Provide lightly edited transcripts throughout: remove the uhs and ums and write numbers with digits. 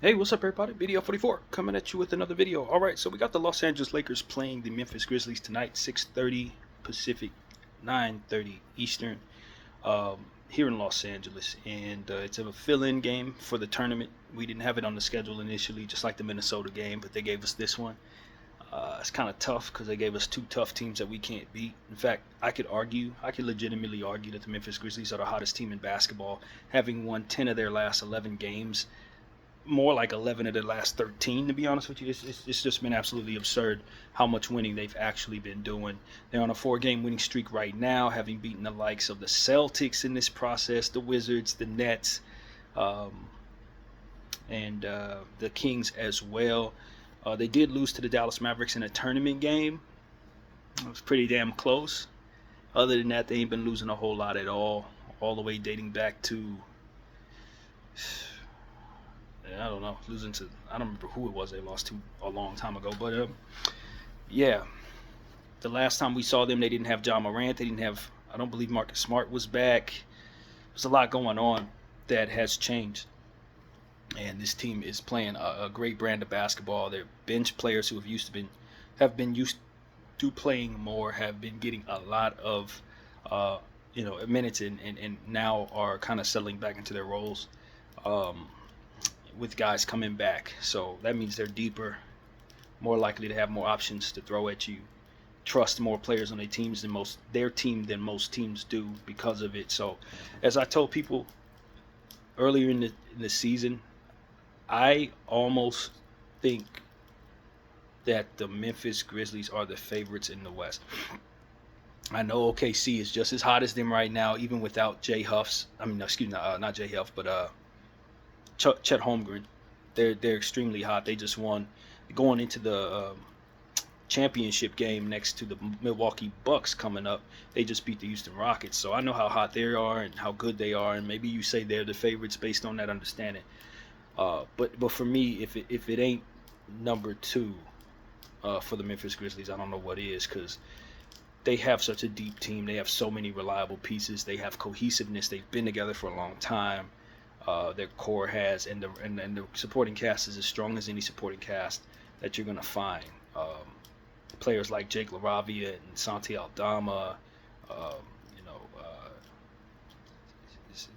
Hey, what's up, everybody? Video 44 coming at you with another video. All right, so we got the Los Angeles Lakers playing the Memphis Grizzlies tonight, 6:30 Pacific, 9:30 Eastern, here in Los Angeles, and it's a fill-in game for the tournament. We didn't have it on the schedule initially, just like the Minnesota game, but they gave us this one. It's kind of tough because they gave us two tough teams that we can't beat. In fact, I could legitimately argue that the Memphis Grizzlies are the hottest team in basketball, having won 10 of their last 11 games, more like 11 of the last 13, to be honest with you. It's just been absolutely absurd how much winning they've actually been doing. They're on a 4-game winning streak right now, having beaten the likes of the Celtics in this process, the Wizards, the Nets, and the Kings as well. They did lose to the Dallas Mavericks in a tournament game. It was pretty damn close. Other than that, they ain't been losing a whole lot at all the way dating back to, I don't know, I don't remember who it was they lost to a long time ago. But yeah, the last time we saw them, they didn't have John Morant. They didn't have, I don't believe Marcus Smart was back. There's a lot going on that has changed. And this team is playing a great brand of basketball. Their bench players who have been used to playing more have been getting a lot of minutes and now are kind of settling back into their roles. With guys coming back. So that means they're deeper, more likely to have more options to throw at you, trust more players on their team than most teams do because of it. So as I told people earlier in the season, I almost think that the Memphis Grizzlies are the favorites in the West. I know OKC is just as hot as them right now, even without Jay Huffs. I mean, excuse me, not Jay Huff, but Chet Holmgren. They're extremely hot. They just won, going into the championship game next to the Milwaukee Bucks coming up. They just beat the Houston Rockets. So I know how hot they are and how good they are, and maybe you say they're the favorites based on that understanding. But for me, if it ain't number two for the Memphis Grizzlies, I don't know what is, because they have such a deep team. They have so many reliable pieces. They have cohesiveness. They've been together for a long time. Their core has, and the supporting cast is as strong as any supporting cast that you're gonna find. Players like Jake LaRavia and Santi Aldama,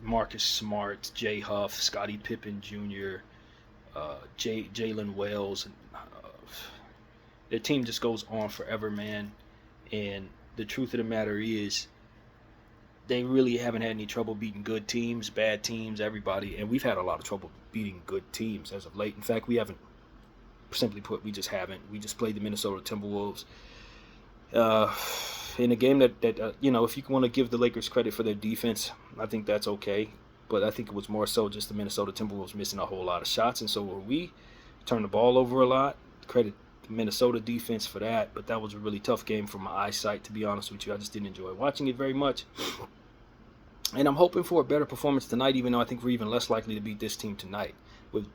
Marcus Smart, Jay Huff, Scottie Pippen Jr., Jalen Wells, and their team just goes on forever, man. And the truth of the matter is, they really haven't had any trouble beating good teams, bad teams, everybody. And we've had a lot of trouble beating good teams as of late. In fact, we haven't, simply put, we just haven't. We just played the Minnesota Timberwolves in a game that if you want to give the Lakers credit for their defense, I think that's okay. But I think it was more so just the Minnesota Timberwolves missing a whole lot of shots. And so were we. Turned the ball over a lot. Credit the Minnesota defense for that. But that was a really tough game for my eyesight, to be honest with you. I just didn't enjoy watching it very much. And I'm hoping for a better performance tonight, even though I think we're even less likely to beat this team tonight. With,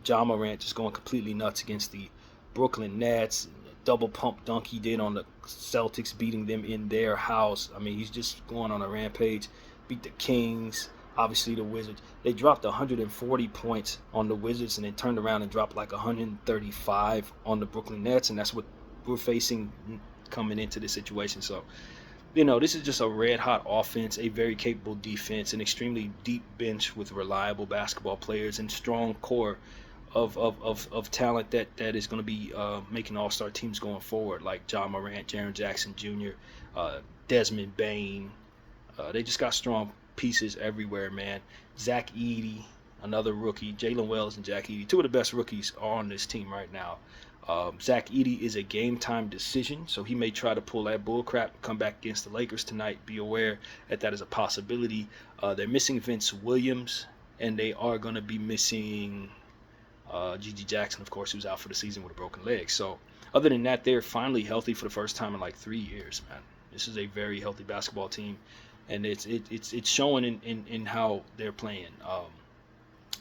John Morant just going completely nuts against the Brooklyn Nets. Double pump dunk he did on the Celtics, beating them in their house. I mean, he's just going on a rampage. Beat the Kings, obviously the Wizards. They dropped 140 points on the Wizards and then turned around and dropped like 135 on the Brooklyn Nets. And that's what we're facing coming into this situation. So, this is just a red-hot offense, a very capable defense, an extremely deep bench with reliable basketball players, and strong core of talent that is going to be making all-star teams going forward, like John Morant, Jaren Jackson Jr., Desmond Bane. They just got strong pieces everywhere, man. Zach Edey, another rookie. Jalen Wells and Zach Edey, two of the best rookies are on this team right now. Zach Edey is a game-time decision, so he may try to pull that bullcrap and come back against the Lakers tonight. Be aware that is a possibility. They're missing Vince Williams, and they are going to be missing Gigi Jackson, of course, who's out for the season with a broken leg. So other than that, they're finally healthy for the first time in like 3 years, man. This is a very healthy basketball team, and it's showing in how they're playing.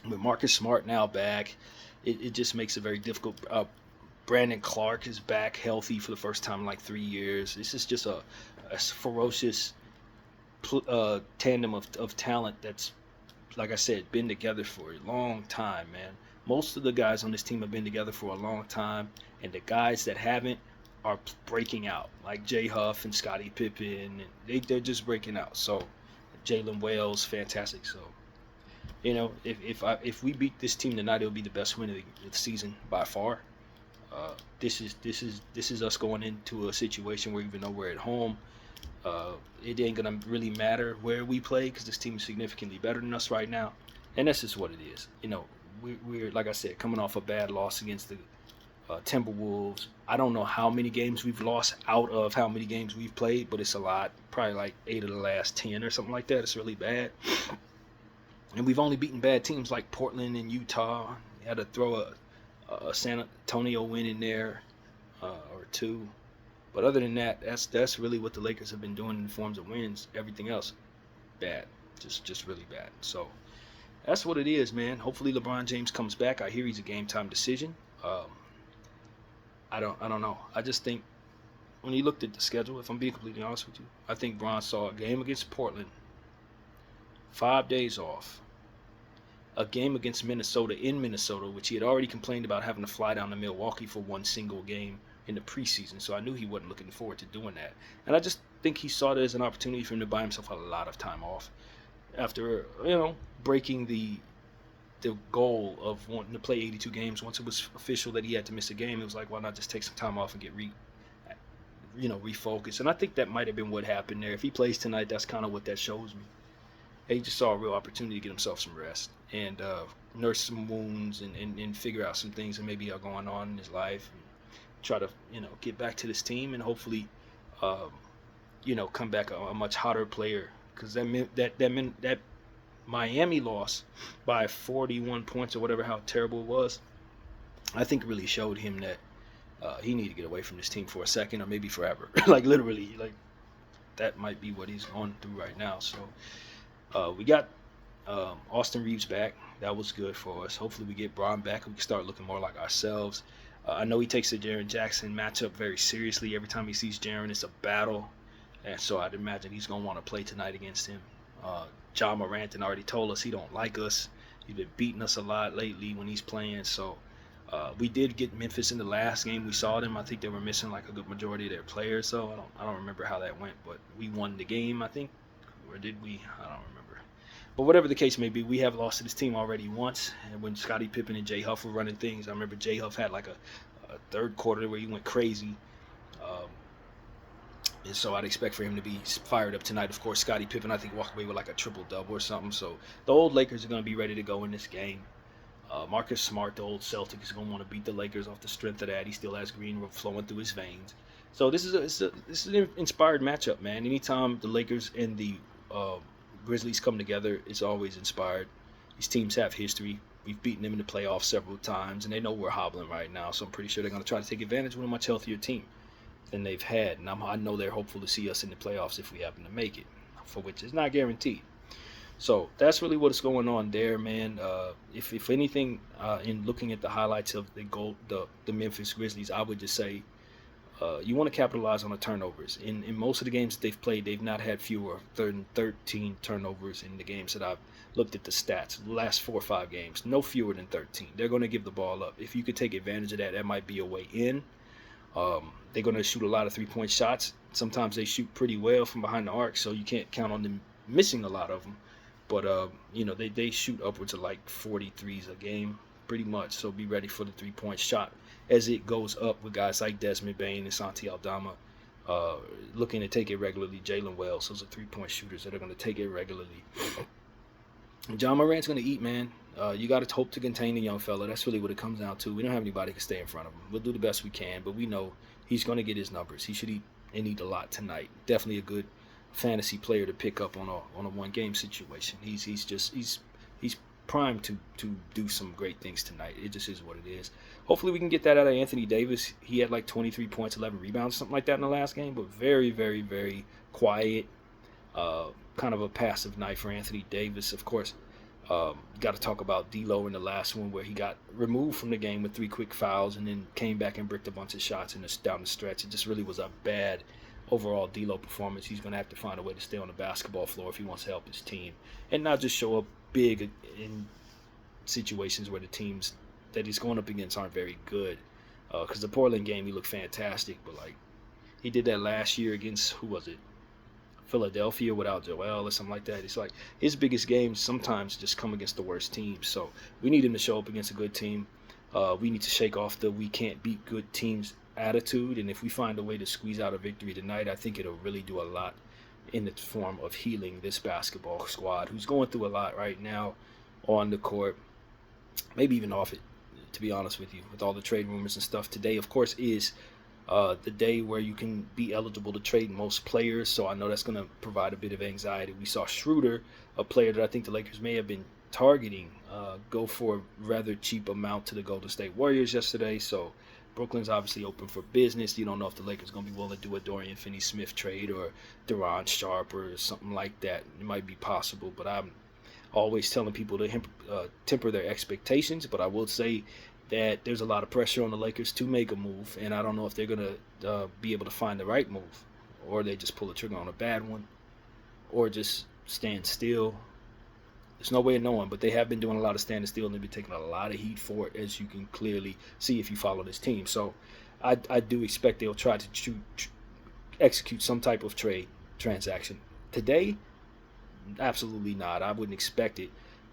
With Marcus Smart now back, it just makes it very difficult. Brandon Clark is back healthy for the first time in like 3 years. This is just a ferocious tandem of talent that's, like I said, been together for a long time, man. Most of the guys on this team have been together for a long time, and the guys that haven't are breaking out, like Jay Huff and Scottie Pippen, and they're just breaking out. So Jalen Wales, fantastic. So if we beat this team tonight, it'll be the best win of the season by far. This is us going into a situation where even though we're at home, it ain't gonna really matter where we play because this team is significantly better than us right now, and that's just what it is. We're like I said, coming off a bad loss against the Timberwolves. I don't know how many games we've lost out of how many games we've played, but it's a lot. Probably like 8 of the last 10 or something like that. It's really bad. And we've only beaten bad teams like Portland and Utah. We had to throw a San Antonio win in there or two. But other than that, that's really what the Lakers have been doing in forms of wins. Everything else, bad. Just really bad. So that's what it is, man. Hopefully LeBron James comes back. I hear he's a game time decision. I don't know. I just think when he looked at the schedule, if I'm being completely honest with you, I think Bron saw a game against Portland, 5 days off, a game against Minnesota in Minnesota, which he had already complained about having to fly down to Milwaukee for one single game in the preseason. So I knew he wasn't looking forward to doing that. And I just think he saw it as an opportunity for him to buy himself a lot of time off after, breaking the goal of wanting to play 82 games. Once it was official that he had to miss a game, it was like, why not just take some time off and get refocused? And I think that might have been what happened there. If he plays tonight, that's kind of what that shows me. He just saw a real opportunity to get himself some rest and nurse some wounds and figure out some things that maybe are going on in his life, and try to get back to this team and hopefully come back a much hotter player, because that Miami loss by 41 points or whatever, how terrible it was, I think really showed him that he needed to get away from this team for a second or maybe forever. Like literally, like that might be what he's going through right now. So we got Austin Reeves back. That was good for us. Hopefully we get Bron back and we can start looking more like ourselves. I know he takes the Jaren Jackson matchup very seriously. Every time he sees Jaren, it's a battle. And so I'd imagine he's going to want to play tonight against him. Ja Morant already told us he don't like us. He's been beating us a lot lately when he's playing. So we did get Memphis in the last game. We saw them. I think they were missing like a good majority of their players. So I don't remember how that went. But we won the game, I think. Or did we? I don't remember. But whatever the case may be, we have lost to this team already once. And when Scottie Pippen and Jay Huff were running things, I remember Jay Huff had like a third quarter where he went crazy. And so I'd expect for him to be fired up tonight. Of course, Scottie Pippen, I think, walked away with like a triple-double or something. So the old Lakers are going to be ready to go in this game. Marcus Smart, the old Celtic, is going to want to beat the Lakers off the strength of that. He still has green flowing through his veins. So this is an inspired matchup, man. Anytime the Lakers and the Grizzlies come together, it's always inspired. These teams have history. We've beaten them in the playoffs several times, and they know we're hobbling right now. So I'm pretty sure they're going to try to take advantage of a much healthier team than they've had. And I know they're hopeful to see us in the playoffs if we happen to make it, for which is not guaranteed. So that's really what's going on there, man. If anything, in looking at the highlights of the Memphis Grizzlies, I would just say you want to capitalize on the turnovers. In most of the games that they've played, they've not had fewer than 13 turnovers in the games that I've looked at the stats. The last 4 or 5 games, no fewer than 13. They're going to give the ball up. If you could take advantage of that, that might be a way in. They're going to shoot a lot of three-point shots. Sometimes they shoot pretty well from behind the arc, so you can't count on them missing a lot of them. But, they shoot upwards of like 43s a game, pretty much. So be ready for the three-point shot as it goes up with guys like Desmond Bane and Santi Aldama looking to take it regularly. Jalen Wells, those are three-point shooters that are going to take it regularly. John Morant's going to eat, man. You got to hope to contain the young fella. That's really what it comes down to. We don't have anybody who can stay in front of him. We'll do the best we can, but we know he's going to get his numbers. He should eat and eat a lot tonight. Definitely a good fantasy player to pick up on a one-game situation. He's primed to do some great things tonight. It just is what it is. Hopefully we can get that out of Anthony Davis. He had like 23 points, 11 rebounds, something like that in the last game, but very, very, very quiet. Kind of a passive night for Anthony Davis. Of course, got to talk about D'Lo in the last one where he got removed from the game with 3 quick fouls and then came back and bricked a bunch of shots down the stretch. It just really was a bad overall D'Lo performance. He's going to have to find a way to stay on the basketball floor if he wants to help his team and not just show up big in situations where the team's that he's going up against aren't very good. Because the Portland game, he looked fantastic, but like he did that last year against, who was it? Philadelphia, without Joel or something like that. It's like his biggest games sometimes just come against the worst teams. So we need him to show up against a good team. We need to shake off the "we can't beat good teams" attitude, and if we find a way to squeeze out a victory tonight, I think it'll really do a lot in the form of healing this basketball squad, who's going through a lot right now on the court, maybe even off it, to be honest with you, with all the trade rumors and stuff. Today, of course, is the day where you can be eligible to trade most players, so I know that's going to provide a bit of anxiety. We saw Schroeder, a player that I think the Lakers may have been targeting, go for a rather cheap amount to the Golden State Warriors yesterday, so Brooklyn's obviously open for business. You don't know if the Lakers are going to be willing to do a Dorian Finney-Smith trade or Deron Sharp or something like that. It might be possible, but I'm always telling people to temper their expectations, but I will say that there's a lot of pressure on the Lakers to make a move, and I don't know if they're going to be able to find the right move, or they just pull the trigger on a bad one, or just stand still. There's no way of knowing, but they have been doing a lot of standing still, and they've been taking a lot of heat for it, as you can clearly see if you follow this team. So I do expect they'll try to execute some type of trade transaction. Today, absolutely not. I wouldn't expect it,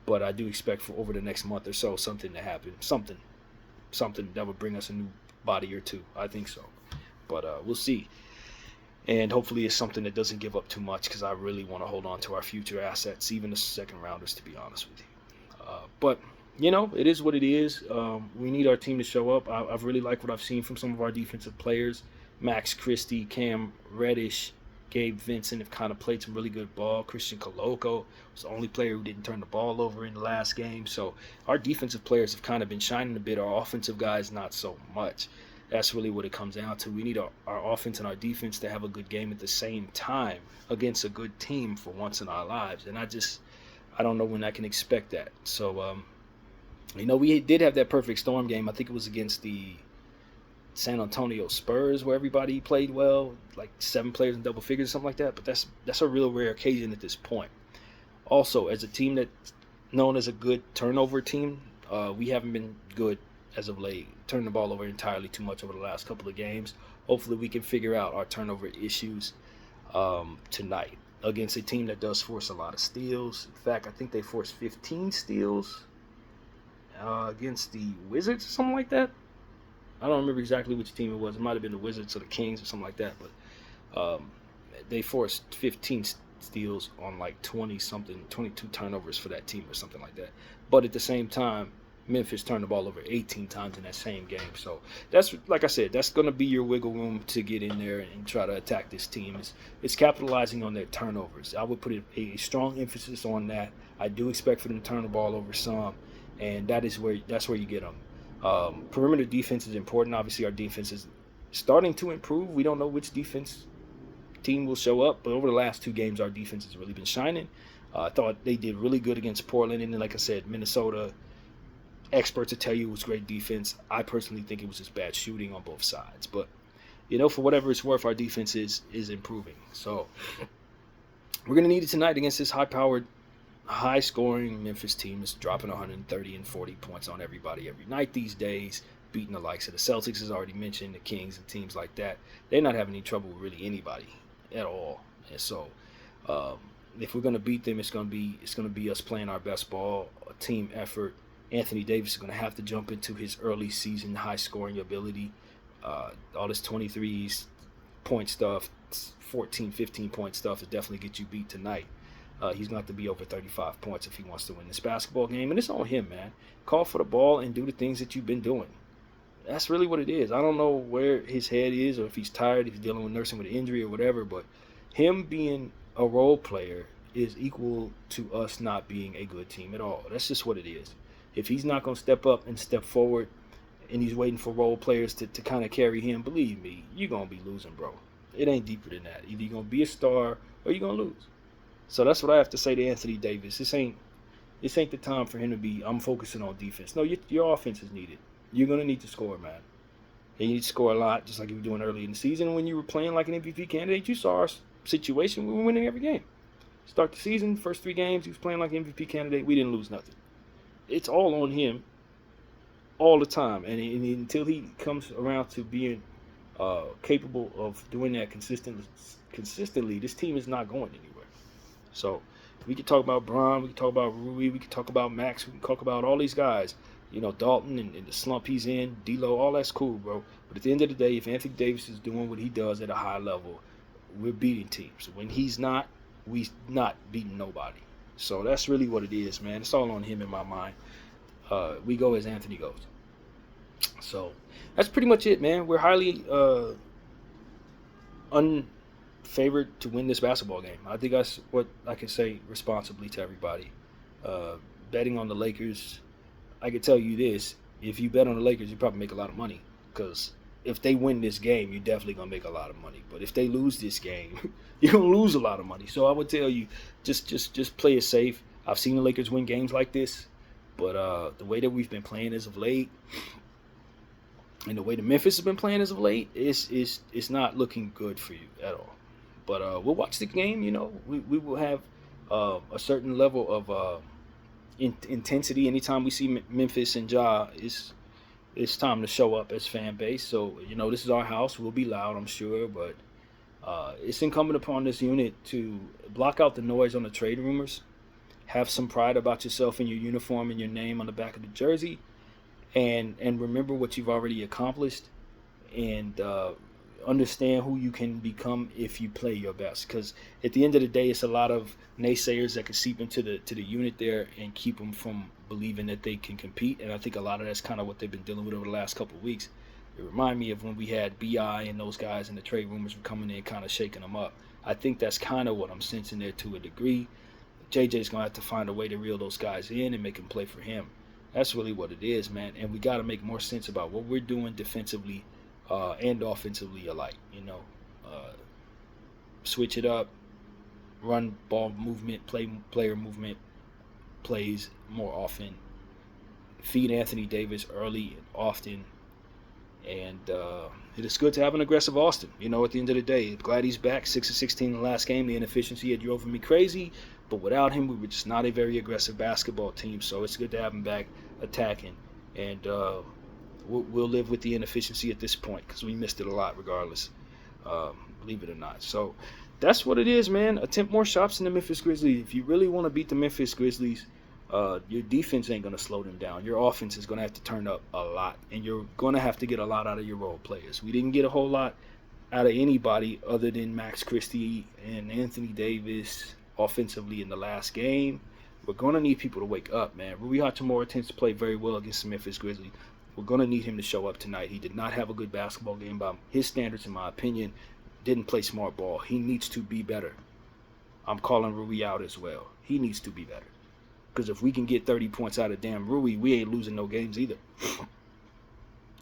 but I do expect for over the next month or so something to happen. Something that would bring us a new body or two. I think so. But we'll see. And hopefully it's something that doesn't give up too much, because I really want to hold on to our future assets, even the second rounders, to be honest with you. But, you know, it is what it is. We need our team to show up. I've really liked what I've seen from some of our defensive players. Max Christie, Cam Reddish, Gabe Vincent have kind of played some really good ball. Christian Coloco was the only player who didn't turn the ball over in the last game. So our defensive players have kind of been shining a bit. Our offensive guys, not so much. That's really what it comes down to. We need our offense and our defense to have a good game at the same time against a good team for once in our lives. And I don't know when I can expect that. So, you know, we did have that perfect storm game. I think it was against the San Antonio Spurs, where everybody played well, like 7 players in double figures or something like that. But that's a real rare occasion at this point. Also, as a team that's known as a good turnover team, we haven't been good as of late, turning the ball over entirely too much over the last couple of games. Hopefully we can figure out our turnover issues tonight against a team that does force a lot of steals. In fact, I think they forced 15 steals against the Wizards or something like that. I don't remember exactly which team it was. It might have been the Wizards or the Kings or something like that, but they forced 15 steals on like 22 turnovers for that team or something like that. But at the same time, Memphis turned the ball over 18 times in that same game. So that's, like I said, that's going to be your wiggle room to get in there and try to attack this team. It's capitalizing on their turnovers. I would put a strong emphasis on that. I do expect for them to turn the ball over some, and that's where you get them. Perimeter defense is important. Obviously, our defense is starting to improve. We don't know which defense team will show up, but over the last 2 games, our defense has really been shining. I thought they did really good against Portland, and then, like I said, Minnesota. Experts will tell you it was great defense. I personally think it was just bad shooting on both sides. But, you know, for whatever it's worth, our defense is improving. So we're going to need it tonight against this high-powered, high-scoring Memphis team that's dropping 130 and 40 points on everybody every night these days, beating the likes of the Celtics, as already mentioned, the Kings and teams like that. They're not having any trouble with really anybody at all. And so if we're going to beat them, it's going to be us playing our best ball, a team effort. Anthony Davis is going to have to jump into his early season high-scoring ability. All this 23-point stuff, 14, 15-point stuff is definitely get you beat tonight. He's going to have to be over 35 points if he wants to win this basketball game. And it's on him, man. Call for the ball and do the things that you've been doing. That's really what it is. I don't know where his head is, or if he's tired, if he's dealing with nursing with an injury or whatever, but him being a role player is equal to us not being a good team at all. That's just what it is. If he's not going to step up and step forward, and he's waiting for role players to kind of carry him, believe me, you're going to be losing, bro. It ain't deeper than that. Either you're going to be a star or you're going to lose. So that's what I have to say to Anthony Davis. This ain't the time for him to be, I'm focusing on defense. No, your offense is needed. You're going to need to score, man. And you need to score a lot, just like you were doing early in the season when you were playing like an MVP candidate. You saw our situation. We were winning every game. Start the season, first 3 games, he was playing like an MVP candidate. We didn't lose nothing. It's all on him all the time, and until he comes around to being capable of doing that consistently, this team is not going anywhere. So we can talk about Braun, we can talk about Rui, we can talk about Max, we can talk about all these guys. You know, Dalton and the slump he's in, D'Lo, all that's cool, bro. But at the end of the day, if Anthony Davis is doing what he does at a high level, we're beating teams. When he's not, we not beating nobody. So that's really what it is, man. It's all on him in my mind. We go as Anthony goes. So that's pretty much it, man. We're highly unfavored to win this basketball game. I think that's what I can say responsibly to everybody. Betting on the Lakers, I can tell you this: if you bet on the Lakers, you probably make a lot of money, because if they win this game, you're definitely gonna make a lot of money. But if they lose this game, you're gonna lose a lot of money. So I would tell you, just play it safe. I've seen the Lakers win games like this, but the way that we've been playing as of late, and the way the Memphis has been playing as of late, it's not looking good for you at all. But we'll watch the game. You know, we will have a certain level of intensity anytime we see Memphis and Ja. It's time to show up as fan base. So, you know, this is our house. We'll be loud, I'm sure, but it's incumbent upon this unit to block out the noise on the trade rumors, have some pride about yourself and your uniform and your name on the back of the jersey, and remember what you've already accomplished, and understand who you can become if you play your best. Because at the end of the day, it's a lot of naysayers that can seep into the unit there and keep them from believing that they can compete. And I think a lot of that's kind of what they've been dealing with over the last couple of weeks. It reminded me of when we had BI and those guys and the trade rumors were coming in, kind of shaking them up. I think that's kind of what I'm sensing there to a degree. JJ's going to have to find a way to reel those guys in and make them play for him. That's really what it is, man. And we got to make more sense about what we're doing defensively and offensively alike. You know, switch it up, run ball movement, player movement plays more often, feed Anthony Davis early and often, and it is good to have an aggressive Austin. You know, at the end of the day, glad he's back. 6 of 16 in the last game. The inefficiency had drove me crazy, but without him, we were just not a very aggressive basketball team. So it's good to have him back attacking, and we'll live with the inefficiency at this point because we missed it a lot regardless, believe it or not. So that's what it is, man. Attempt more shots in the Memphis Grizzlies. If you really want to beat the Memphis Grizzlies, your defense ain't going to slow them down. Your offense is going to have to turn up a lot, and you're going to have to get a lot out of your role players. We didn't get a whole lot out of anybody other than Max Christie and Anthony Davis offensively in the last game. We're going to need people to wake up, man. Rui Hachimura tends to play very well against the Memphis Grizzlies. We're going to need him to show up tonight. He did not have a good basketball game by his standards, in my opinion. Didn't play smart ball. He needs to be better. I'm calling Rui out as well. He needs to be better. Because if we can get 30 points out of damn Rui, we ain't losing no games either.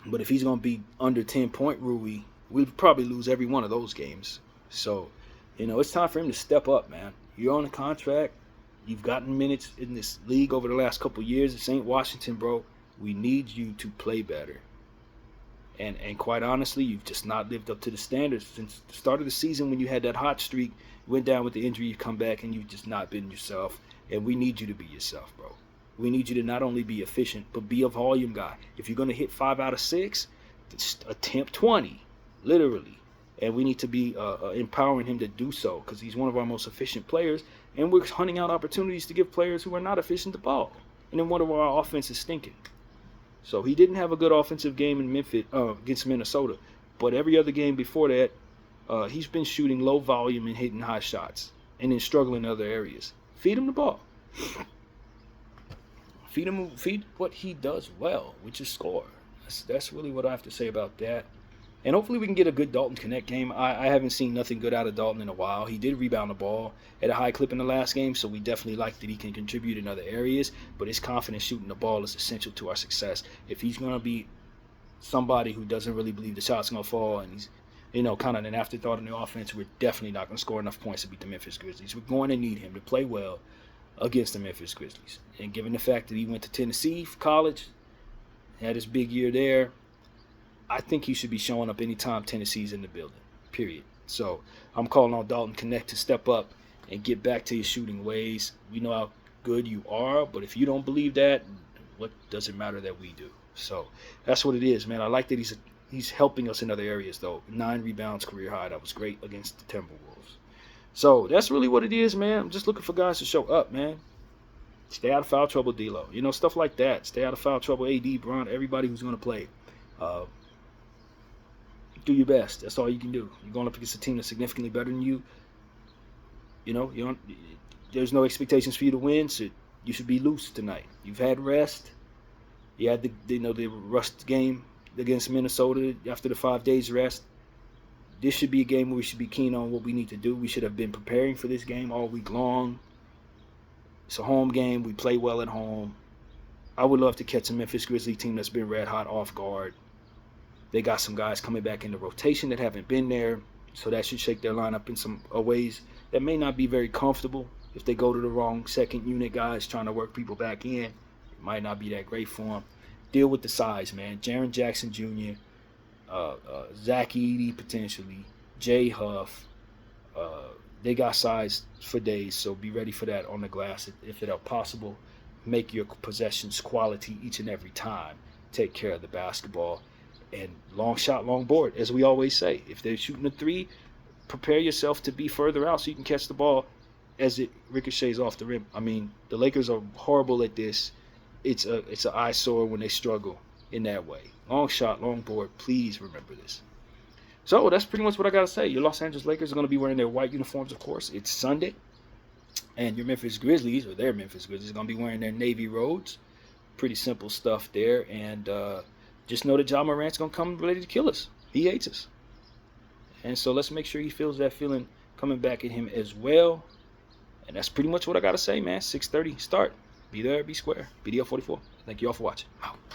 But if he's going to be under 10-point Rui, we'll probably lose every one of those games. So, you know, it's time for him to step up, man. You're on a contract. You've gotten minutes in this league over the last couple of years. This ain't Washington, bro. We need you to play better. And quite honestly, you've just not lived up to the standards. Since the start of the season when you had that hot streak, went down with the injury, you come back and you've just not been yourself. And we need you to be yourself, bro. We need you to not only be efficient, but be a volume guy. If you're going to hit 5 out of 6, just attempt 20, literally. And we need to be empowering him to do so because he's one of our most efficient players. And we're hunting out opportunities to give players who are not efficient the ball. And then one of our offense is stinking. So he didn't have a good offensive game in Memphis against Minnesota. But every other game before that, he's been shooting low volume and hitting high shots. And then struggling in other areas. Feed him the ball. Feed what he does well, which is score. That's really what I have to say about that. And hopefully we can get a good Dalton Connect game. I haven't seen nothing good out of Dalton in a while. He did rebound the ball at a high clip in the last game, so we definitely like that he can contribute in other areas. But his confidence shooting the ball is essential to our success. If he's going to be somebody who doesn't really believe the shot's going to fall and he's, you know, kind of an afterthought in the offense, we're definitely not going to score enough points to beat the Memphis Grizzlies. We're going to need him to play well against the Memphis Grizzlies. And given the fact that he went to Tennessee for college, had his big year there, I think he should be showing up anytime Tennessee's in the building, period. So I'm calling on Dalton Connect to step up and get back to your shooting ways. We know how good you are, but if you don't believe that, what does it matter that we do? So that's what it is, man. I like that he's helping us in other areas, though. 9 rebounds, career high. That was great against the Timberwolves. So that's really what it is, man. I'm just looking for guys to show up, man. Stay out of foul trouble, D'Lo. You know, stuff like that. Stay out of foul trouble, AD, Bron, everybody who's going to play. Uh, do your best. That's all you can do. You're going up against a team that's significantly better than you. You know, there's no expectations for you to win, so you should be loose tonight. You've had rest. You had the rust game against Minnesota after the 5 days rest. This should be a game where we should be keen on what we need to do. We should have been preparing for this game all week long. It's a home game. We play well at home. I would love to catch a Memphis Grizzlies team that's been red hot off guard. They got some guys coming back in the rotation that haven't been there, so that should shake their lineup in some ways that may not be very comfortable. If they go to the wrong second unit guys trying to work people back in, it might not be that great for them. Deal with the size, man. Jaren Jackson Jr., Zach Edey potentially, Jay Huff. They got size for days, so be ready for that on the glass if at all possible. Make your possessions quality each and every time. Take care of the basketball. And long shot, long board, as we always say. If they're shooting a 3, prepare yourself to be further out so you can catch the ball as it ricochets off the rim. I mean, the Lakers are horrible at this. It's an eyesore when they struggle in that way. Long shot, long board. Please remember this. So that's pretty much what I got to say. Your Los Angeles Lakers are going to be wearing their white uniforms, of course. It's Sunday. And your Memphis Grizzlies, or their Memphis Grizzlies, are going to be wearing their navy robes. Pretty simple stuff there. And just know that Ja Morant's going to come ready to kill us. He hates us. And so let's make sure he feels that feeling coming back at him as well. And that's pretty much what I got to say, man. 6:30 start. Be there, be square. BDL 44. Thank you all for watching. Out.